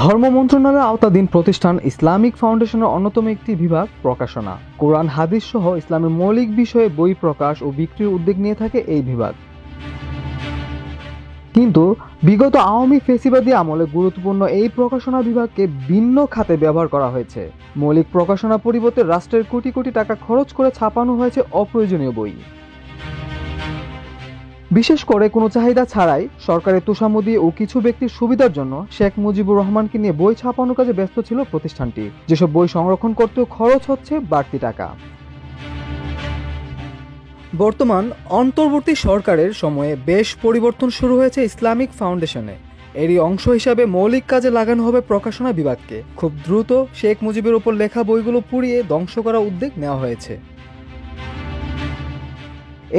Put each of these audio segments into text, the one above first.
ধর্ম মন্ত্রণালয়ের আওতাধীন প্রতিষ্ঠান ইসলামিক ফাউন্ডেশনের অন্যতম একটি বিভাগ প্রকাশনা, কোরআন হাদিস সহ ইসলামের মৌলিক বিষয়ে বই প্রকাশ ও বিক্রির উদ্যোগ নিয়ে থাকে এই বিভাগ। কিন্তু বিগত আওয়ামী ফ্যাসিবাদী আমলে গুরুত্বপূর্ণ এই প্রকাশনা বিভাগকে ভিন্ন খাতে ব্যবহার করা হয়েছে। মৌলিক প্রকাশনা পরিবর্তে রাষ্ট্রের কোটি কোটি টাকা খরচ করে ছাপানো হয়েছে অপ্রয়োজনীয় বই। বিশেষ করে কোনো চাহিদা ছাড়াই সরকারের তোষামোদি ও কিছু ব্যক্তির সুবিধার জন্য শেখ মুজিবুর রহমানকে নিয়ে বই ছাপানোর কাজে ব্যস্ত ছিল প্রতিষ্ঠানটি। যেসব বই সংরক্ষণ করতেও খরচ হচ্ছে বাড়তি টাকা। বর্তমান অন্তর্বর্তী সরকারের সময়ে বেশ পরিবর্তন শুরু হয়েছে ইসলামিক ফাউন্ডেশনে। এরই অংশ হিসাবে মৌলিক কাজে লাগানো হবে প্রকাশনা বিভাগকে। খুব দ্রুত শেখ মুজিবের উপর লেখা বইগুলো পুড়িয়ে ধ্বংস করার উদ্যোগ নেওয়া হয়েছে।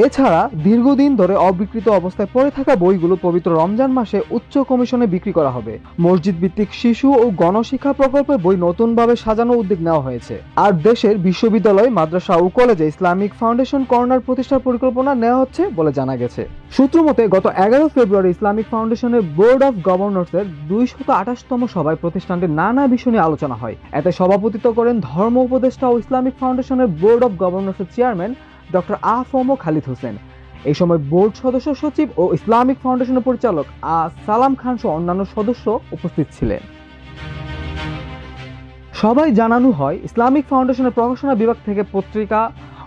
এছাড়া দীর্ঘদিন ধরে অবিকৃত অবস্থায় পড়ে থাকা বইগুলো পবিত্র রমজান মাসে উচ্চ কমিশনে বিক্রি করা হবে। মসজিদ ভিত্তিক শিশু ও গণশিক্ষা প্রকল্পের বই নতুনভাবে সাজানোর উদ্যোগ নেওয়া হয়েছে। আর দেশের বিশ্ববিদ্যালয়, মাদ্রাসা ও কলেজে ইসলামিক ফাউন্ডেশন কর্নার প্রতিষ্ঠার পরিকল্পনা নেওয়া হচ্ছে বলে জানা গেছে। সূত্র মতে গত 11 ফেব্রুয়ারি ইসলামিক ফাউন্ডেশনের বোর্ড অফ গভর্নর্সের 228তম সভায় প্রতিষ্ঠানটির নানা বিষয় নিয়ে আলোচনা হয়। এতে সভাপতিত্ব করেন ধর্ম উপদেষ্টা ও ইসলামিক ফাউন্ডেশনের বোর্ড অফ গভর্নর্সের চেয়ারম্যান ডক্টর আ.ফ.ম. খালিদ হোসেন। এই সময় বোর্ড সদস্য সচিব ও ইসলামিক ফাউন্ডেশনের পরিচালক সালাম খান সহ অন্যান্য সদস্য উপস্থিত ছিলেন। সবাই জানানো হয়, ইসলামিক ফাউন্ডেশনের প্রকাশনা বিভাগ থেকে পত্রিকা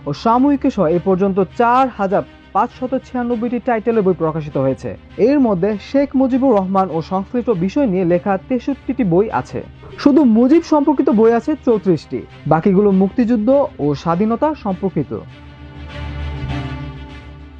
ও সাময়িকী সহ এ পর্যন্ত 4,596টি টাইটেলের বই প্রকাশিত হয়েছে। এর মধ্যে শেখ মুজিবুর রহমান ও সংশ্লিষ্ট বিষয় নিয়ে লেখা 63টি বই আছে। শুধু মুজিব সম্পর্কিত বই আছে 34টি, বাকিগুলো মুক্তিযুদ্ধ ও স্বাধীনতা সম্পর্কিত।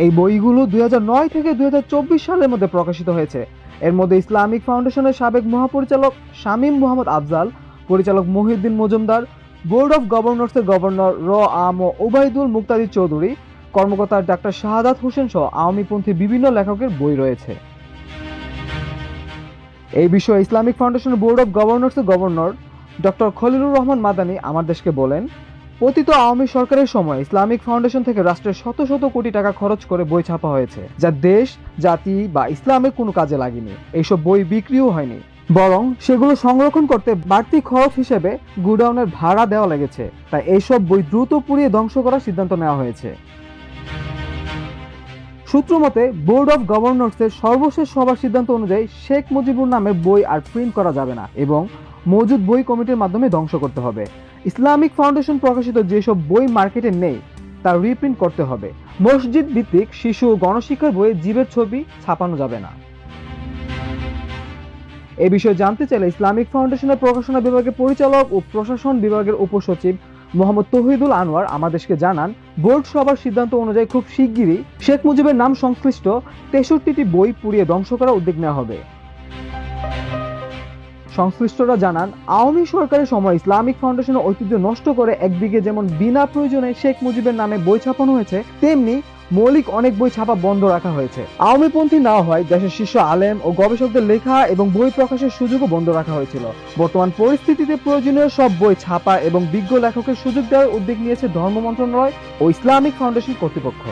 এই বইগুলো 2009 থেকে 2024 সালের মধ্যে প্রকাশিত হয়েছে। এর মধ্যে ইসলামিক ফাউন্ডেশনের সাবেক মহাপরিচালক শামীম মোহাম্মদ আফজাল, পরিচালক মহিউদ্দিন মজুমদার, বোর্ড অফ গভর্নর্সের গভর্নর র.আ.ম. ওবায়দুল মুক্তাদির চৌধুরী, কর্মকর্তা ডাক্তার শাহাদাত হোসেন সহ আওয়ামীপন্থী বিভিন্ন লেখকের বই রয়েছে। এই বিষয়ে ইসলামিক ফাউন্ডেশনের বোর্ড অফ গভর্নর্সের গভর্নর ডক্টর খলিলুর রহমান মাদানী আমার দেশকে বলেন, পতিত আওয়ামী সরকারের সময় ইসলামিক ফাউন্ডেশন থেকে রাষ্ট্রের শত শত কোটি টাকা খরচ করে বই ছাপা হয়েছে, যা দেশ, জাতি বা ইসলামের কোনো কাজে লাগেনি। এইসব বই বিক্রিও হয়নি, বরং সেগুলো সংরক্ষণ করতে বাড়তি খরচ হিসেবে গুডাউনের ভাড়া দেওয়া লেগেছে। তাই এইসব বই দ্রুত পুড়িয়ে ধ্বংস করার সিদ্ধান্ত নেওয়া হয়েছে। সূত্র মতে বোর্ড অফ গভর্নর্সের সর্বশেষ সভার সিদ্ধান্ত অনুযায়ী শেখ মুজিবুর নামের বই আর প্রিন্ট করা যাবে না এবং মজুদ বই কমিটির মাধ্যমে ধ্বংস করতে হবে। ইসলামিক ফাউন্ডেশন প্রকাশিত যেসব বই মার্কেটে নেই তা রিপ্রিন্ট করতে হবে। মসজিদ ভিত্তিক শিশু ও গণশিক্ষার বইয়ে জীবের ছবি ছাপানো যাবে না। এ বিষয়ে জানতে চাইলে ইসলামিক ফাউন্ডেশনের প্রকাশনা বিভাগের পরিচালক ও প্রশাসন বিভাগের উপসচিব মোহাম্মদ তৌহিদুল আনোয়ার আমাদেরকে জানান, বোর্ড সভার সিদ্ধান্ত অনুযায়ী খুব শিগগিরই শেখ মুজিবের নাম সংশ্লিষ্ট 63টি বই পুড়িয়ে ধ্বংস করার উদ্যোগ নেওয়া হবে। সংশ্লিষ্টরা জানান, আওয়ামী সরকারের সময় ইসলামিক ফাউন্ডেশনের ঐতিহ্য নষ্ট করে একদিকে যেমন বিনা প্রয়োজনে শেখ মুজিবের নামে বই ছাপানো হয়েছে, তেমনি মৌলিক অনেক বই ছাপা বন্ধ রাখা হয়েছে। আওয়ামীপন্থী না হয় দেশের শীর্ষ আলেম ও গবেষকদের লেখা এবং বই প্রকাশের সুযোগও বন্ধ রাখা হয়েছিল। বর্তমান পরিস্থিতিতে প্রয়োজনীয় সব বই ছাপা এবং বিজ্ঞ লেখকের সুযোগ দেওয়ার উদ্যোগ নিয়েছে ধর্ম মন্ত্রণালয় ও ইসলামিক ফাউন্ডেশন কর্তৃপক্ষ।